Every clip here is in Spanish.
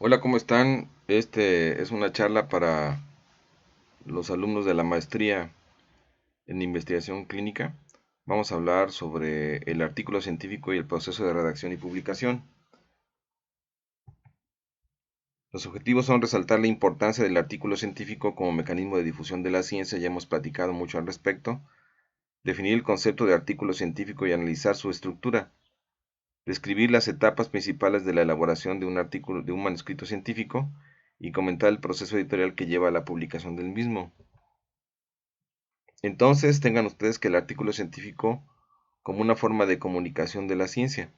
Hola, ¿cómo están? Este es una charla para los alumnos de la maestría en investigación clínica. Vamos a hablar sobre el artículo científico y el proceso de redacción y publicación. Los objetivos son resaltar la importancia del artículo científico como mecanismo de difusión de la ciencia, ya hemos platicado mucho al respecto, definir el concepto de artículo científico y analizar su estructura, describir las etapas principales de la elaboración de un artículo, de un manuscrito científico y comentar el proceso editorial que lleva a la publicación del mismo. Entonces, tengan ustedes que el artículo científico como una forma de comunicación de la ciencia.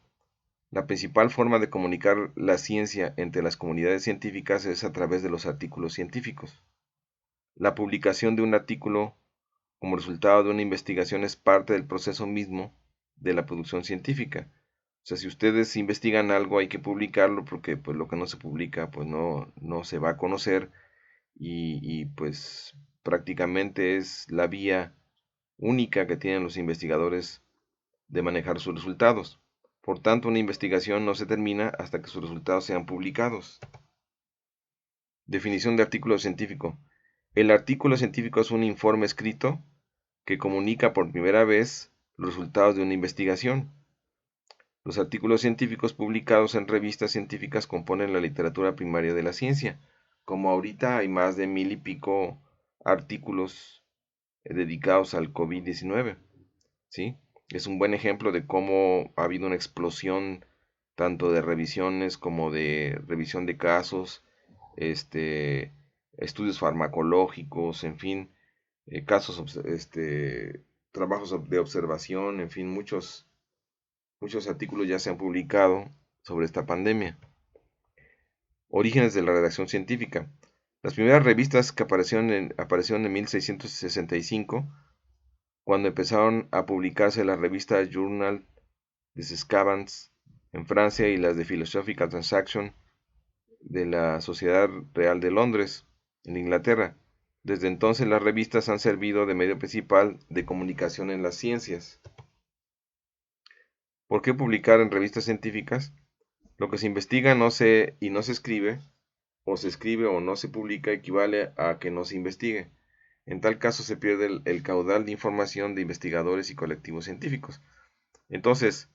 La principal forma de comunicar la ciencia entre las comunidades científicas es a través de los artículos científicos. La publicación de un artículo como resultado de una investigación es parte del proceso mismo de la producción científica. O sea, si ustedes investigan algo hay que publicarlo porque pues lo que no se publica pues no se va a conocer y pues prácticamente es la vía única que tienen los investigadores de manejar sus resultados. Por tanto, una investigación no se termina hasta que sus resultados sean publicados. Definición de artículo científico. El artículo científico es un informe escrito que comunica por primera vez los resultados de una investigación. Los artículos científicos publicados en revistas científicas componen la literatura primaria de la ciencia. Como ahorita hay más de 1000 y pico artículos dedicados al COVID-19. ¿Sí? Es un buen ejemplo de cómo ha habido una explosión tanto de revisiones como de revisión de casos, este, estudios farmacológicos, en fin, casos, trabajos de observación, en fin, muchos artículos ya se han publicado sobre esta pandemia. Orígenes de la redacción científica. Las primeras revistas que aparecieron en 1665 cuando empezaron a publicarse la revista Journal des Savants en Francia y las de Philosophical Transaction de la Sociedad Real de Londres en Inglaterra. Desde entonces las revistas han servido de medio principal de comunicación en las ciencias. ¿Por qué publicar en revistas científicas? Lo que se investiga no se escribe, o se escribe o no se publica equivale a que no se investigue. En tal caso se pierde el caudal de información de investigadores y colectivos científicos. Entonces,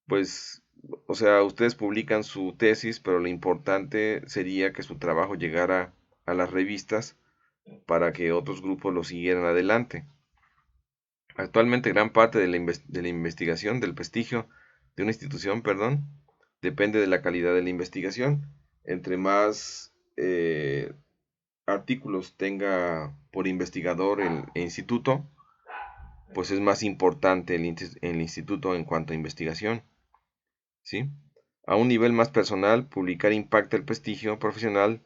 pues, o sea, ustedes publican su tesis, pero lo importante sería que su trabajo llegara a las revistas para que otros grupos lo siguieran adelante. Actualmente gran parte de la investigación, del prestigio de una institución, perdón, depende de la calidad de la investigación. Entre más artículos tenga por investigador el instituto, pues es más importante el instituto en cuanto a investigación. ¿Sí? A un nivel más personal, publicar impacta el prestigio profesional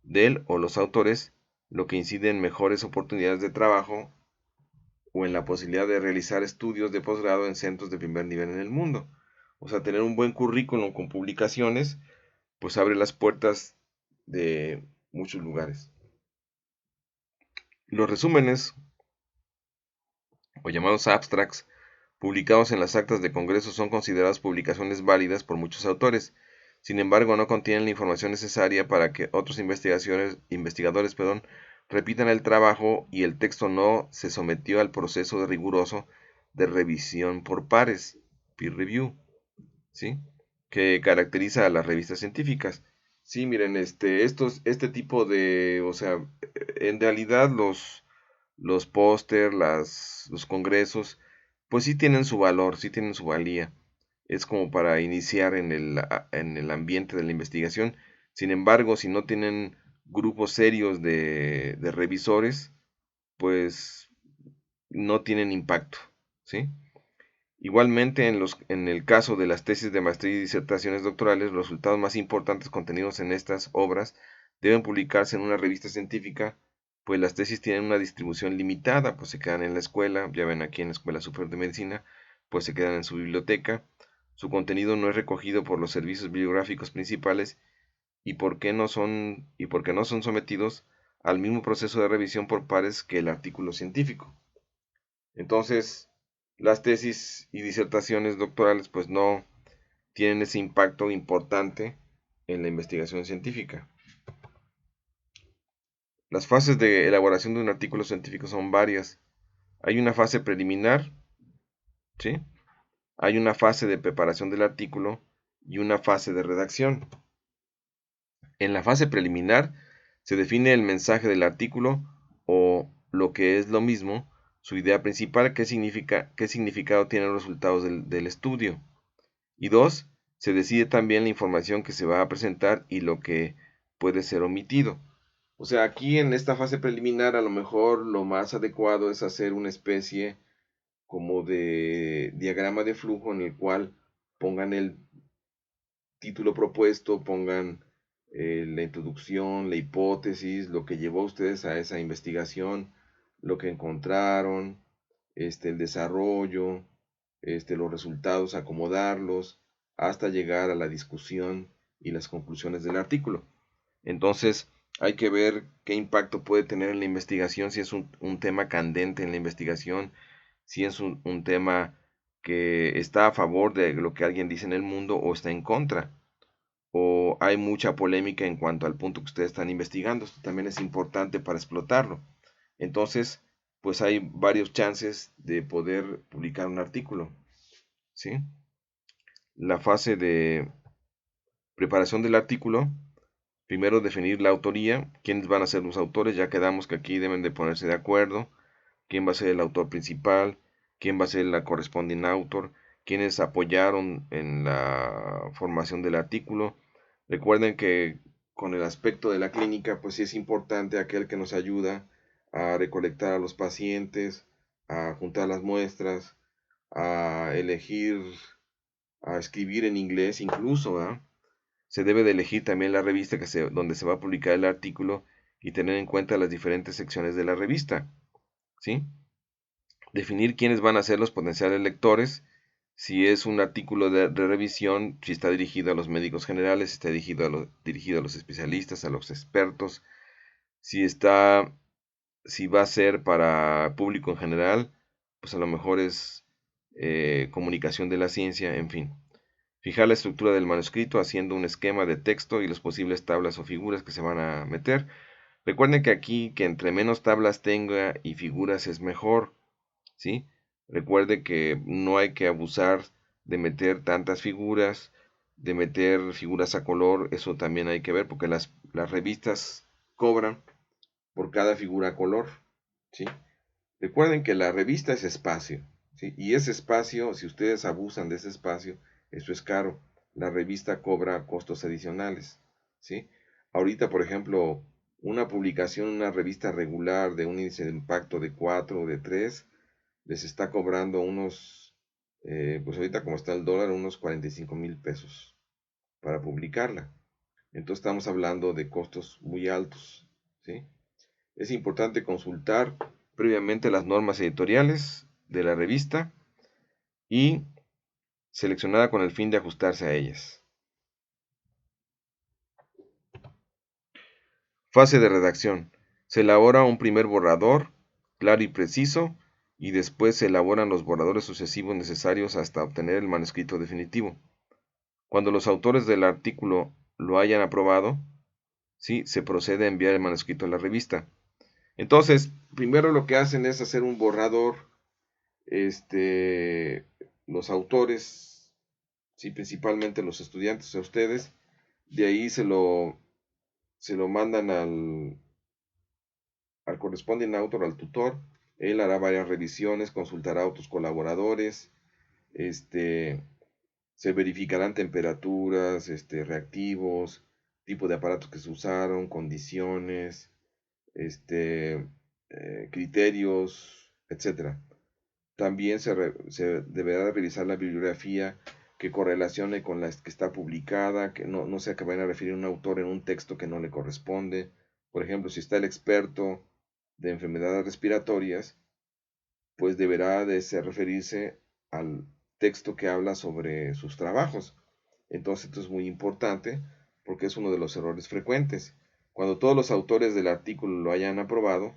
de él o los autores, lo que incide en mejores oportunidades de trabajo o en la posibilidad de realizar estudios de posgrado en centros de primer nivel en el mundo. O sea, tener un buen currículum con publicaciones, pues abre las puertas de muchos lugares. Los resúmenes, o llamados abstracts, publicados en las actas de congreso son considerados publicaciones válidas por muchos autores. Sin embargo, no contienen la información necesaria para que otros investigadores, repitan el trabajo y el texto no se sometió al proceso riguroso de revisión por pares, peer review, ¿sí? Que caracteriza a las revistas científicas. Sí, miren, este tipo de, o sea, en realidad los póster, los congresos, pues sí tienen su valor, sí tienen su valía. Es como para iniciar en el ambiente de la investigación. Sin embargo, si no tienen grupos serios de revisores, pues no tienen impacto, ¿sí? Igualmente, en el caso de las tesis de maestría y disertaciones doctorales, los resultados más importantes contenidos en estas obras deben publicarse en una revista científica, pues las tesis tienen una distribución limitada, pues se quedan en la escuela, ya ven aquí en la Escuela Superior de Medicina, pues se quedan en su biblioteca, su contenido no es recogido por los servicios bibliográficos principales y porque no son sometidos al mismo proceso de revisión por pares que el artículo científico. Entonces, las tesis y disertaciones doctorales pues no tienen ese impacto importante en la investigación científica. Las fases de elaboración de un artículo científico son varias. Hay una fase preliminar, ¿sí? Hay una fase de preparación del artículo y una fase de redacción. En la fase preliminar se define el mensaje del artículo o, lo que es lo mismo, su idea principal, qué significado tienen los resultados del estudio. Y dos, se decide también la información que se va a presentar y lo que puede ser omitido. O sea, aquí en esta fase preliminar a lo mejor lo más adecuado es hacer una especie como de diagrama de flujo en el cual pongan el título propuesto, pongan la introducción, la hipótesis, lo que llevó a ustedes a esa investigación, lo que encontraron, el desarrollo, los resultados, acomodarlos, hasta llegar a la discusión y las conclusiones del artículo. Entonces, hay que ver qué impacto puede tener en la investigación, si es un tema candente en la investigación, si es un tema que está a favor de lo que alguien dice en el mundo o está en contra, o hay mucha polémica en cuanto al punto que ustedes están investigando. Esto también es importante para explotarlo. Entonces, pues hay varios chances de poder publicar un artículo, ¿sí? La fase de preparación del artículo, primero definir la autoría, quiénes van a ser los autores, ya quedamos que aquí deben de ponerse de acuerdo, quién va a ser el autor principal, quién va a ser la corresponding author, quiénes apoyaron en la formación del artículo. Recuerden que con el aspecto de la clínica, pues sí es importante aquel que nos ayuda a recolectar a los pacientes, a juntar las muestras, a elegir, a escribir en inglés incluso, ¿verdad? Se debe de elegir también la revista donde se va a publicar el artículo y tener en cuenta las diferentes secciones de la revista, ¿sí? Definir quiénes van a ser los potenciales lectores, si es un artículo de revisión, si está dirigido a los médicos generales, si está dirigido a los especialistas, a los expertos, si va a ser para público en general, pues a lo mejor es comunicación de la ciencia, en fin. Fijar la estructura del manuscrito haciendo un esquema de texto y las posibles tablas o figuras que se van a meter. Recuerden que aquí, que entre menos tablas tenga y figuras es mejor, ¿sí? Recuerde que no hay que abusar de meter tantas figuras, de meter figuras a color, eso también hay que ver porque las revistas cobran por cada figura a color, ¿sí? Recuerden que la revista es espacio, ¿sí? Y ese espacio, si ustedes abusan de ese espacio, eso es caro. La revista cobra costos adicionales, ¿sí? Ahorita, por ejemplo, una publicación en una revista regular de un índice de impacto de 4 o de 3 les está cobrando unos, pues ahorita como está el dólar, unos 45,000 pesos para publicarla. Entonces estamos hablando de costos muy altos, ¿sí? Es importante consultar previamente las normas editoriales de la revista y seleccionada con el fin de ajustarse a ellas. Fase de redacción. Se elabora un primer borrador, claro y preciso, y después se elaboran los borradores sucesivos necesarios hasta obtener el manuscrito definitivo. Cuando los autores del artículo lo hayan aprobado, ¿sí?, se procede a enviar el manuscrito a la revista. Entonces, primero lo que hacen es hacer un borrador, los autores, sí, principalmente los estudiantes a ustedes, de ahí se lo mandan al corresponding autor, al tutor. Él hará varias revisiones, consultará a otros colaboradores, se verificarán temperaturas, reactivos, tipo de aparatos que se usaron, condiciones, criterios, etcétera. También se deberá revisar la bibliografía que correlacione con la que está publicada, que no sea que vayan a referir a un autor en un texto que no le corresponde. Por ejemplo, si está el experto de enfermedades respiratorias, pues deberá de referirse al texto que habla sobre sus trabajos. Entonces esto es muy importante porque es uno de los errores frecuentes. Cuando todos los autores del artículo lo hayan aprobado,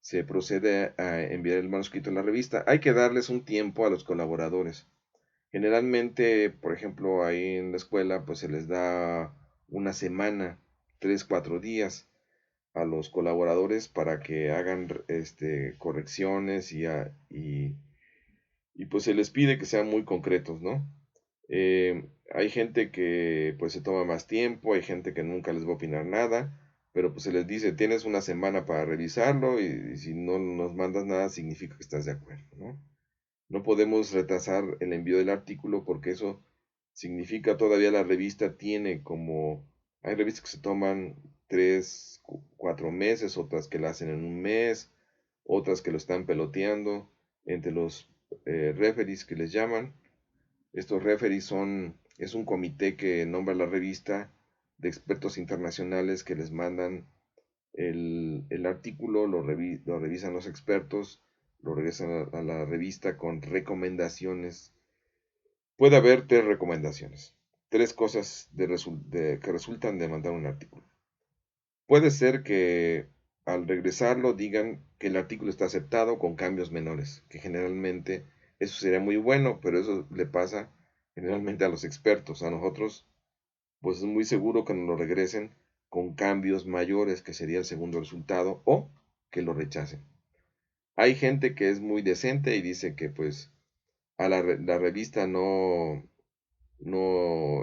se procede a enviar el manuscrito a la revista. Hay que darles un tiempo a los colaboradores. Generalmente, por ejemplo, ahí en la escuela, pues se les da una semana, 3, 4 días a los colaboradores para que hagan correcciones y pues se les pide que sean muy concretos, ¿no? Hay gente que pues se toma más tiempo, hay gente que nunca les va a opinar nada, pero pues se les dice, tienes una semana para revisarlo y si no nos mandas nada significa que estás de acuerdo, ¿no? No podemos retrasar el envío del artículo porque eso significa todavía la revista tiene como, hay revistas que se toman 3, 4 meses, otras que la hacen en un mes, otras que lo están peloteando entre los referees que les llaman. Estos referees es un comité que nombra la revista de expertos internacionales que les mandan el artículo, lo revisan los expertos, lo regresan a la revista con recomendaciones. Puede haber 3 recomendaciones, 3 cosas que resultan de mandar un artículo. Puede ser que al regresarlo digan que el artículo está aceptado con cambios menores, que generalmente eso sería muy bueno, pero eso le pasa generalmente a los expertos. A nosotros, pues es muy seguro que nos lo regresen con cambios mayores, que sería el segundo resultado, o que lo rechacen. Hay gente que es muy decente y dice que pues a la revista no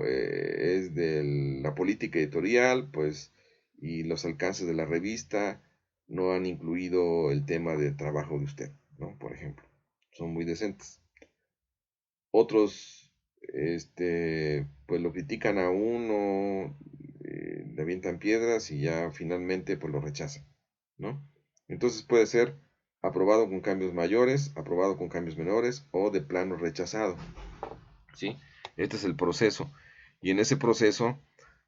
es de la política editorial, pues, y los alcances de la revista no han incluido el tema de trabajo de usted, ¿no? Por ejemplo, son muy decentes. Otros, pues lo critican a uno, le avientan piedras y ya finalmente pues lo rechazan, ¿no? Entonces puede ser aprobado con cambios mayores, aprobado con cambios menores o de plano rechazado, ¿sí? Este es el proceso. Y en ese proceso,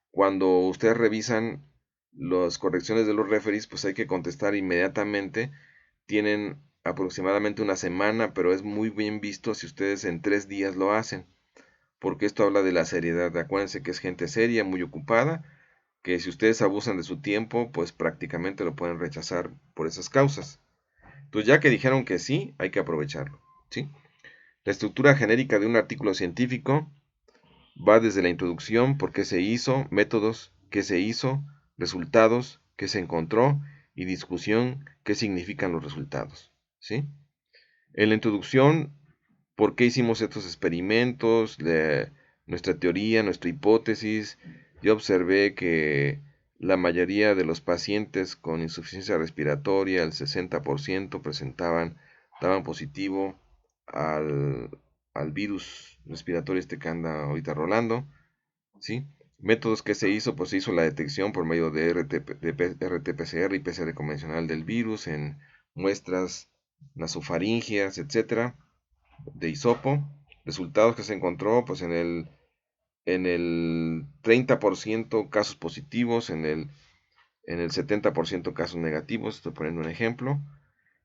cuando ustedes revisan las correcciones de los referees, pues hay que contestar inmediatamente. Tienen aproximadamente una semana, pero es muy bien visto si ustedes en 3 días lo hacen, porque esto habla de la seriedad. Acuérdense que es gente seria, muy ocupada, que si ustedes abusan de su tiempo, pues prácticamente lo pueden rechazar por esas causas. Entonces, ya que dijeron que sí, hay que aprovecharlo, ¿sí? La estructura genérica de un artículo científico va desde la introducción, por qué se hizo, métodos, qué se hizo, resultados, qué se encontró y discusión, qué significan los resultados, ¿sí? En la introducción, por qué hicimos estos experimentos, nuestra teoría, nuestra hipótesis. Yo observé que la mayoría de los pacientes con insuficiencia respiratoria, el 60% daban positivo al, al virus respiratorio que anda ahorita rolando, ¿sí? Métodos que se hizo, pues se hizo la detección por medio de RT-PCR y PCR convencional del virus en muestras nasofaringias, etcétera, de hisopo. Resultados que se encontró, pues en el 30% casos positivos, en el 70% casos negativos, estoy poniendo un ejemplo.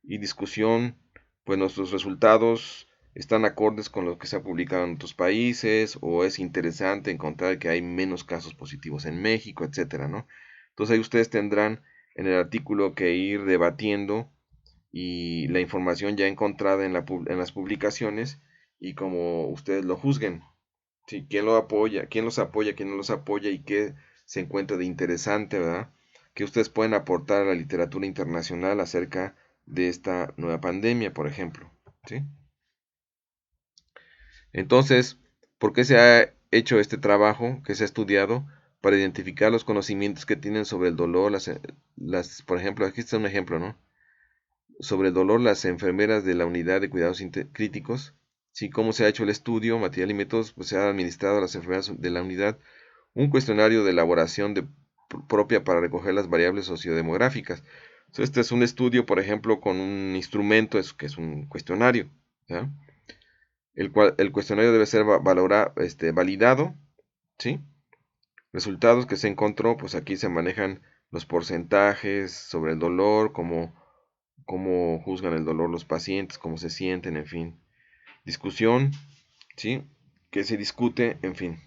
Y discusión, pues nuestros resultados están acordes con lo que se ha publicado en otros países, o es interesante encontrar que hay menos casos positivos en México, etcétera, ¿no? Entonces ahí ustedes tendrán en el artículo que ir debatiendo y la información ya encontrada en las publicaciones y como ustedes lo juzguen. ¿Sí? ¿Quién lo apoya? ¿Quién los apoya? ¿Quién no los apoya? ¿Y qué se encuentra de interesante, verdad? Que ustedes pueden aportar a la literatura internacional acerca de esta nueva pandemia, por ejemplo. ¿Sí? Entonces, ¿por qué se ha hecho este trabajo que se ha estudiado? Para identificar los conocimientos que tienen sobre el dolor, por ejemplo, aquí está un ejemplo, ¿no? Sobre el dolor, las enfermeras de la unidad de cuidados críticos. Sí, cómo se ha hecho el estudio, material y métodos, pues se ha administrado a las enfermeras de la unidad un cuestionario de elaboración propia para recoger las variables sociodemográficas. Entonces, este es un estudio, por ejemplo, con un instrumento que es un cuestionario, ¿ya? El cuestionario debe ser validado, ¿sí? Resultados que se encontró, pues aquí se manejan los porcentajes sobre el dolor, cómo juzgan el dolor los pacientes, cómo se sienten, en fin. Discusión, ¿sí? Que se discute, en fin.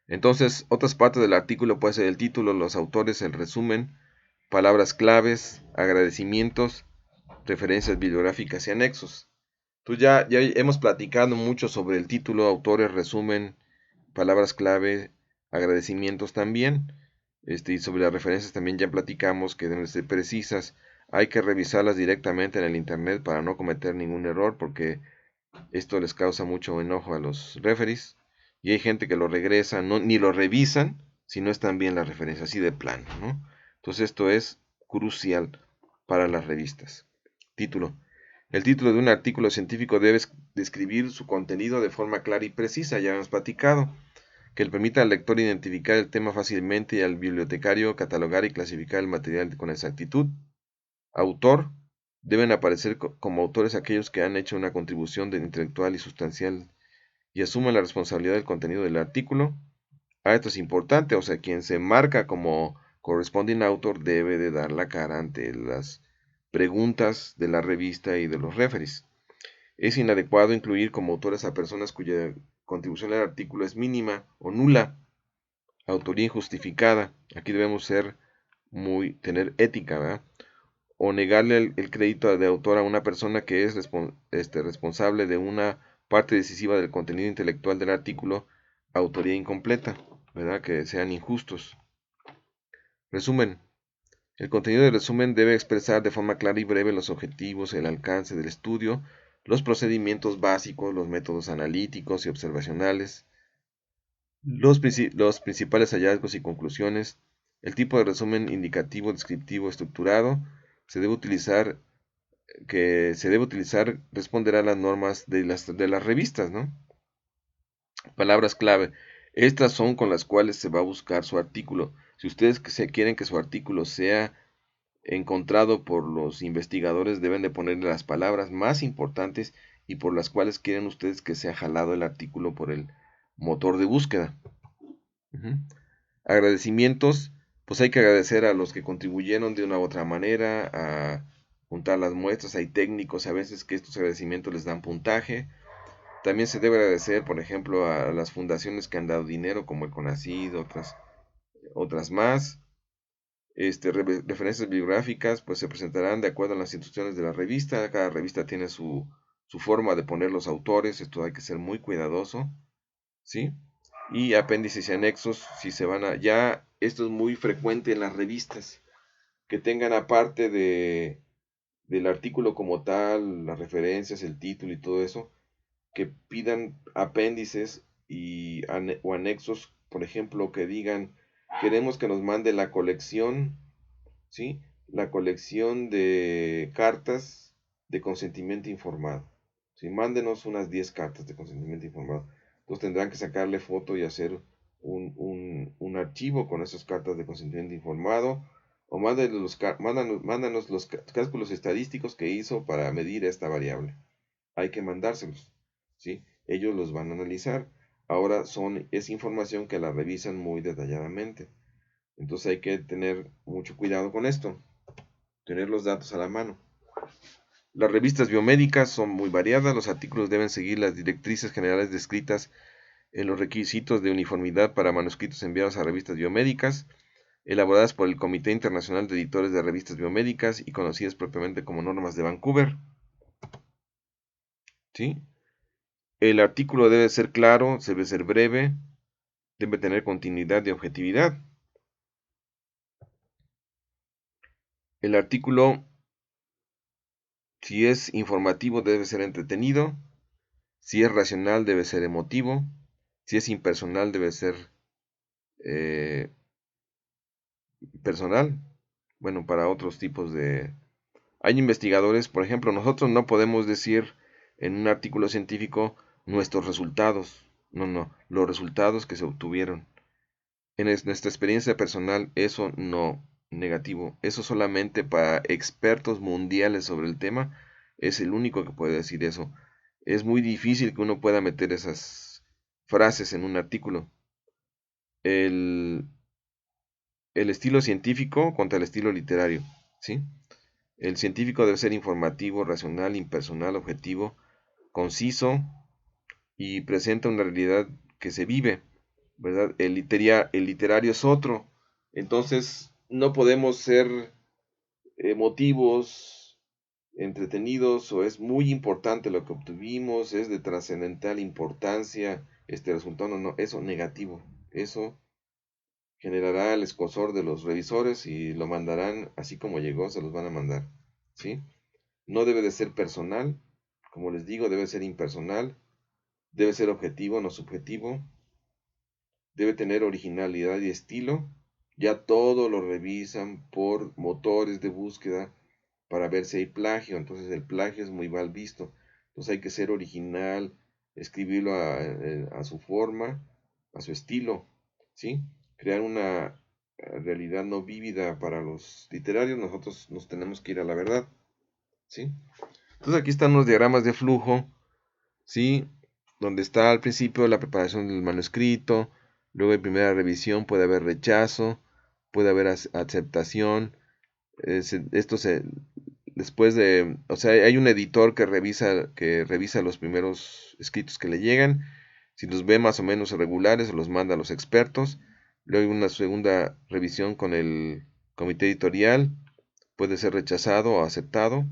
Entonces, otras partes del artículo puede ser el título, los autores, el resumen, palabras claves, agradecimientos, referencias bibliográficas y anexos. Entonces ya hemos platicado mucho sobre el título, autores, resumen, palabras clave, agradecimientos también. Y sobre las referencias también ya platicamos que deben ser precisas. Hay que revisarlas directamente en el internet para no cometer ningún error, porque esto les causa mucho enojo a los referees. Y hay gente que lo regresa, no, ni lo revisan si no están bien las referencias, así de plano, ¿no? Entonces esto es crucial para las revistas. Título. El título de un artículo científico debe describir su contenido de forma clara y precisa, ya hemos platicado, que le permita al lector identificar el tema fácilmente y al bibliotecario catalogar y clasificar el material con exactitud. Autor. Deben aparecer como autores aquellos que han hecho una contribución intelectual y sustancial y asuman la responsabilidad del contenido del artículo. Esto es importante, o sea, quien se marca como corresponding author debe de dar la cara ante las preguntas de la revista y de los referees. Es inadecuado incluir como autores a personas cuya contribución al artículo es mínima o nula. Autoría injustificada. Aquí debemos tener ética, ¿verdad? O negarle el crédito de autor a una persona que es responsable de una parte decisiva del contenido intelectual del artículo, autoría incompleta, ¿verdad? Que sean injustos. Resumen. El contenido del resumen debe expresar de forma clara y breve los objetivos, el alcance del estudio, los procedimientos básicos, los métodos analíticos y observacionales, los principales hallazgos y conclusiones, el tipo de resumen indicativo, descriptivo, estructurado, que se debe utilizar responderá a las normas de las revistas, ¿no? Palabras clave. Estas son con las cuales se va a buscar su artículo. Si ustedes quieren que su artículo sea encontrado por los investigadores, deben de ponerle las palabras más importantes y por las cuales quieren ustedes que sea jalado el artículo por el motor de búsqueda. Agradecimientos, pues hay que agradecer a los que contribuyeron de una u otra manera a juntar las muestras. Hay técnicos a veces que estos agradecimientos les dan puntaje. También se debe agradecer, por ejemplo, a las fundaciones que han dado dinero, como el CONACYT, otras más. Referencias bibliográficas, pues se presentarán de acuerdo a las instrucciones de la revista. Cada revista tiene su forma de poner los autores. Esto hay que ser muy cuidadoso, ¿sí? Y apéndices y anexos, si se van a... Ya esto es muy frecuente en las revistas, que tengan aparte del artículo como tal, las referencias, el título y todo eso, que pidan apéndices o anexos, por ejemplo, que digan, queremos que nos mande la colección, ¿sí? La colección de cartas de consentimiento informado. ¿Sí? Mándenos unas 10 cartas de consentimiento informado. Entonces tendrán que sacarle foto y hacer un archivo con esas cartas de consentimiento informado. O mándanos los cálculos estadísticos que hizo para medir esta variable. Hay que mandárselos, ¿sí? Ellos los van a analizar. Ahora es información que la revisan muy detalladamente. Entonces hay que tener mucho cuidado con esto, tener los datos a la mano. Las revistas biomédicas son muy variadas, los artículos deben seguir las directrices generales descritas en los requisitos de uniformidad para manuscritos enviados a revistas biomédicas, elaboradas por el Comité Internacional de Editores de Revistas Biomédicas y conocidas propiamente como normas de Vancouver. ¿Sí? El artículo debe ser claro, debe ser breve, debe tener continuidad y objetividad. El artículo, si es informativo, debe ser entretenido. Si es racional, debe ser emotivo. Si es impersonal, debe ser eh, personal. Bueno, para otros tipos de... Hay investigadores, por ejemplo, nosotros no podemos decir en un artículo científico nuestros resultados. No, los resultados que se obtuvieron. En nuestra experiencia personal, eso no, negativo. Eso solamente para expertos mundiales sobre el tema es el único que puede decir eso. Es muy difícil que uno pueda meter esas frases en un artículo. El, el estilo científico contra el estilo literario, ¿sí? El científico debe ser informativo, racional, impersonal, objetivo, conciso y presenta una realidad que se vive, ¿verdad? El literario es otro. Entonces, no podemos ser emotivos, entretenidos, o es muy importante lo que obtuvimos, es de trascendental importancia, este resultado, no, eso negativo. Eso generará el escozor de los revisores y lo mandarán así como llegó, se los van a mandar, ¿sí? No debe de ser personal, como les digo, debe ser impersonal, debe ser objetivo, no subjetivo, debe tener originalidad y estilo. Ya todo lo revisan por motores de búsqueda para ver si hay plagio, entonces el plagio es muy mal visto. Entonces hay que ser original, escribirlo a su forma, a su estilo, ¿sí? Crear una realidad no vívida para los literarios, nosotros nos tenemos que ir a la verdad, ¿sí? Entonces aquí están los diagramas de flujo, ¿sí? Donde está al principio la preparación del manuscrito, luego en primera revisión puede haber rechazo, puede haber aceptación, esto se después de, o sea, hay un editor que revisa los primeros escritos que le llegan, si los ve más o menos irregulares, los manda a los expertos, luego hay una segunda revisión con el comité editorial, puede ser rechazado o aceptado,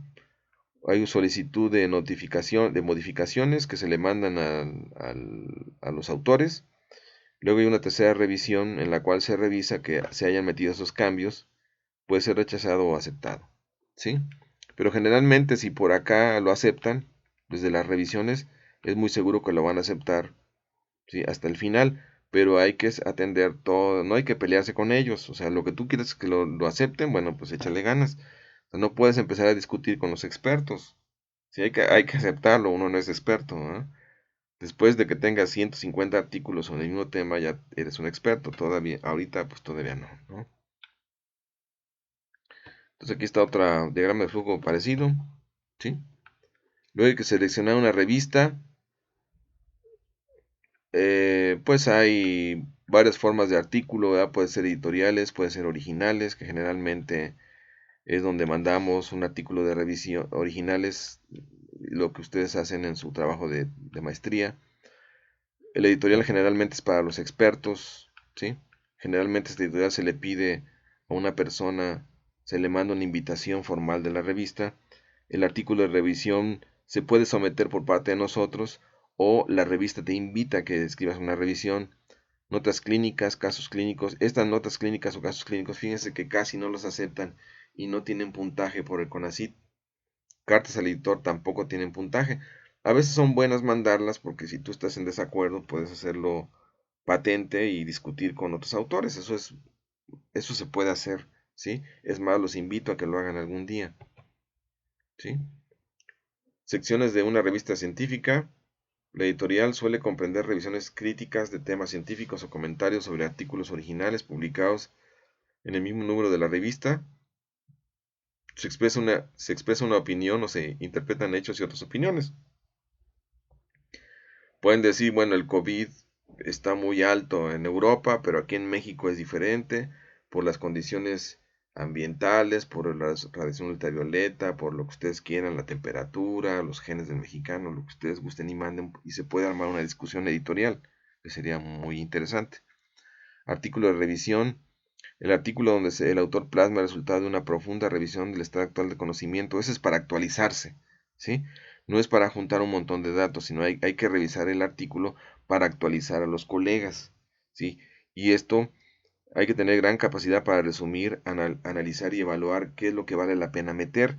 hay una solicitud de notificación, de modificaciones que se le mandan a los autores, luego hay una tercera revisión en la cual se revisa que se hayan metido esos cambios, puede ser rechazado o aceptado, ¿sí? Pero generalmente si por acá lo aceptan, desde las revisiones, es muy seguro que lo van a aceptar, ¿sí? Hasta el final, pero hay que atender todo, no hay que pelearse con ellos, o sea, lo que tú quieres es que lo acepten, bueno, pues échale ganas. O sea, no puedes empezar a discutir con los expertos, ¿sí? Hay que aceptarlo, uno no es experto, ¿eh? Después de que tengas 150 artículos sobre el mismo tema, ya eres un experto, todavía, ahorita pues todavía no, ¿no? Entonces aquí está otro diagrama de flujo parecido, ¿sí? Luego hay que seleccionar una revista. Pues hay varias formas de artículo, ¿verdad? Puede ser editoriales, puede ser originales, que generalmente es donde mandamos un artículo de revisión originales, lo que ustedes hacen en su trabajo de maestría. El editorial generalmente es para los expertos, ¿sí? Generalmente este editorial se le pide a una persona, se le manda una invitación formal de la revista. El artículo de revisión se puede someter por parte de nosotros o la revista te invita a que escribas una revisión. Notas clínicas, casos clínicos. Estas notas clínicas o casos clínicos, fíjense que casi no los aceptan y no tienen puntaje por el CONACYT. Cartas al editor tampoco tienen puntaje. A veces son buenas mandarlas porque si tú estás en desacuerdo puedes hacerlo patente y discutir con otros autores. Eso se puede hacer, ¿sí? Es más, los invito a que lo hagan algún día, ¿sí? Secciones de una revista científica. La editorial suele comprender revisiones críticas de temas científicos o comentarios sobre artículos originales publicados en el mismo número de la revista. Se expresa una opinión o se interpretan hechos y otras opiniones. Pueden decir, bueno, el COVID está muy alto en Europa, pero aquí en México es diferente por las condiciones ambientales, por la radiación ultravioleta, por lo que ustedes quieran, la temperatura, los genes del mexicano, lo que ustedes gusten y manden, y se puede armar una discusión editorial, que sería muy interesante. Artículo de revisión. El artículo donde el autor plasma el resultado de una profunda revisión del estado actual de conocimiento. Ese es para actualizarse, ¿sí? No es para juntar un montón de datos, sino hay que revisar el artículo para actualizar a los colegas, ¿sí? Y esto hay que tener gran capacidad para resumir, analizar y evaluar qué es lo que vale la pena meter,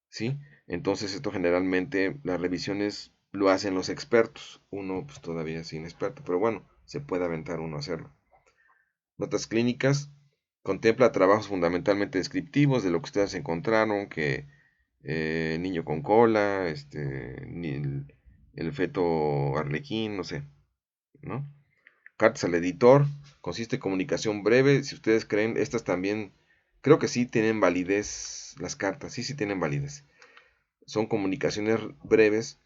¿sí? Entonces esto generalmente las revisiones lo hacen los expertos, uno pues todavía es inexperto, pero bueno, se puede aventar uno a hacerlo. Notas clínicas. Contempla trabajos fundamentalmente descriptivos de lo que ustedes encontraron, que niño con cola, el feto arlequín, no sé, ¿no? Cartas al editor. Consiste en comunicación breve. Si ustedes creen, estas también, creo que sí tienen validez las cartas, sí tienen validez. Son comunicaciones breves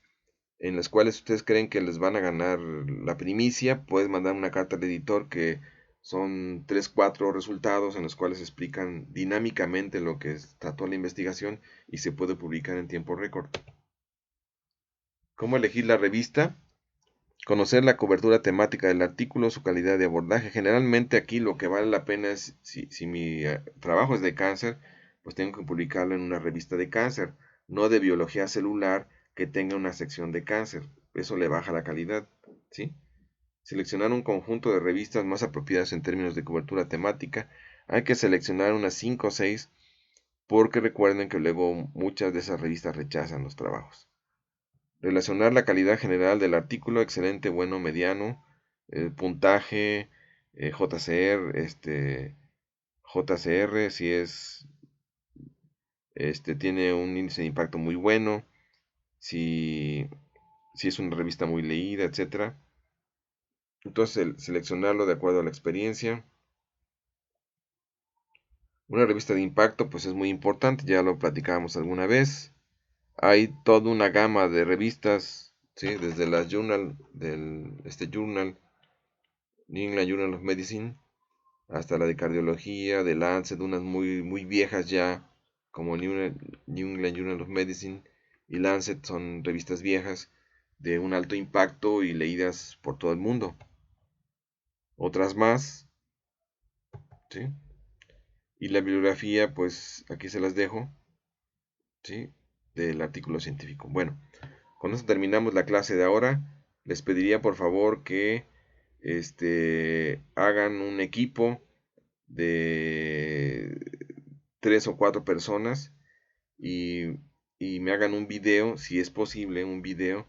en las cuales ustedes creen que les van a ganar la primicia, puedes mandar una carta al editor que son 3, 4 resultados en los cuales explican dinámicamente lo que trató la investigación y se puede publicar en tiempo récord. ¿Cómo elegir la revista? Conocer la cobertura temática del artículo, su calidad de abordaje. Generalmente aquí lo que vale la pena es, si mi trabajo es de cáncer, pues tengo que publicarlo en una revista de cáncer, no de biología celular que tenga una sección de cáncer. Eso le baja la calidad, ¿sí? seleccionar un conjunto de revistas más apropiadas en términos de cobertura temática. Hay que seleccionar unas 5 o 6 porque recuerden que luego muchas de esas revistas rechazan los trabajos. Relacionar la calidad general del artículo, excelente, bueno, mediano, puntaje, JCR, JCR, si es, tiene un índice de impacto muy bueno, si, si es una revista muy leída, etcétera. Entonces, seleccionarlo de acuerdo a la experiencia. Una revista de impacto, pues es muy importante, ya lo platicábamos alguna vez. Hay toda una gama de revistas, ¿sí? Desde las Journal, Journal, New England Journal of Medicine, hasta la de cardiología, de Lancet, unas muy, muy viejas ya, como New England Journal of Medicine y Lancet, son revistas viejas de un alto impacto y leídas por todo el mundo. Otras más, ¿sí? Y la bibliografía, pues aquí se las dejo, ¿sí? Del artículo científico. Bueno, con eso terminamos la clase de ahora. Les pediría por favor que hagan un equipo de 3 o 4 personas y, y me hagan un video, si es posible, un video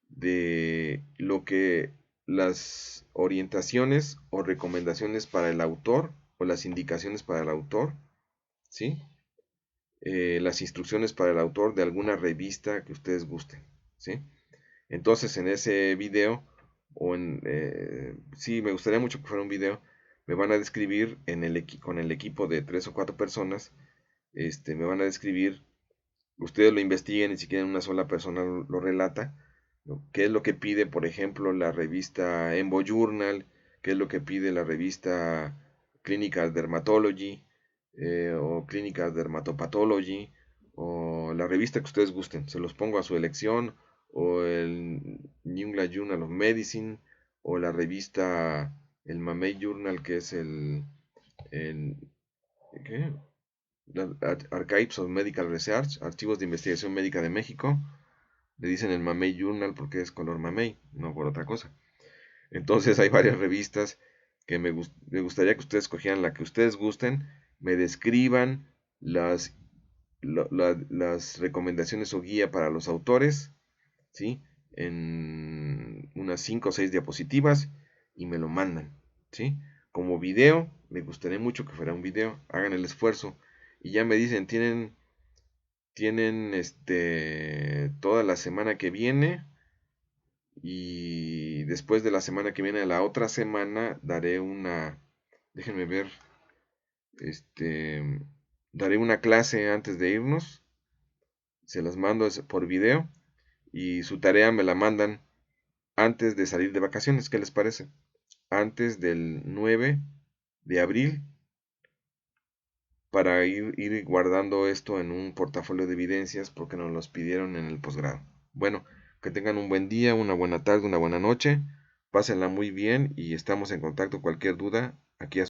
de lo que las orientaciones o recomendaciones para el autor o las indicaciones para el autor, ¿sí? Las instrucciones para el autor de alguna revista que ustedes gusten, ¿sí? Entonces en ese video, sí, me gustaría mucho que fuera un video, me van a describir con el equipo de 3 o 4 personas, me van a describir, ustedes lo investiguen y si quieren una sola persona lo relata, ¿no? ¿Qué es lo que pide, por ejemplo, la revista Embo Journal? ¿Qué es lo que pide la revista Clinical Dermatology o Clinical Dermatopathology? O la revista que ustedes gusten, se los pongo a su elección, o el New England Journal of Medicine, o la revista, el Mamey Journal, que es el ¿qué? Archives of Medical Research, Archivos de Investigación Médica de México. Le dicen el Mamey Journal porque es color mamey, no por otra cosa. Entonces hay varias revistas que me gustaría que ustedes cogieran la que ustedes gusten, me describan las recomendaciones o guía para los autores, ¿sí? En unas 5 o 6 diapositivas y me lo mandan, ¿sí? Como video, me gustaría mucho que fuera un video, hagan el esfuerzo y ya me dicen, tienen toda la semana que viene y después de la semana que viene, la otra semana, déjenme ver, daré una clase antes de irnos, se las mando por video y su tarea me la mandan antes de salir de vacaciones, ¿qué les parece? Antes del 9 de abril para ir guardando esto en un portafolio de evidencias porque nos los pidieron en el posgrado. Bueno, que tengan un buen día, una buena tarde, una buena noche, pásenla muy bien y estamos en contacto. Cualquier duda, aquí a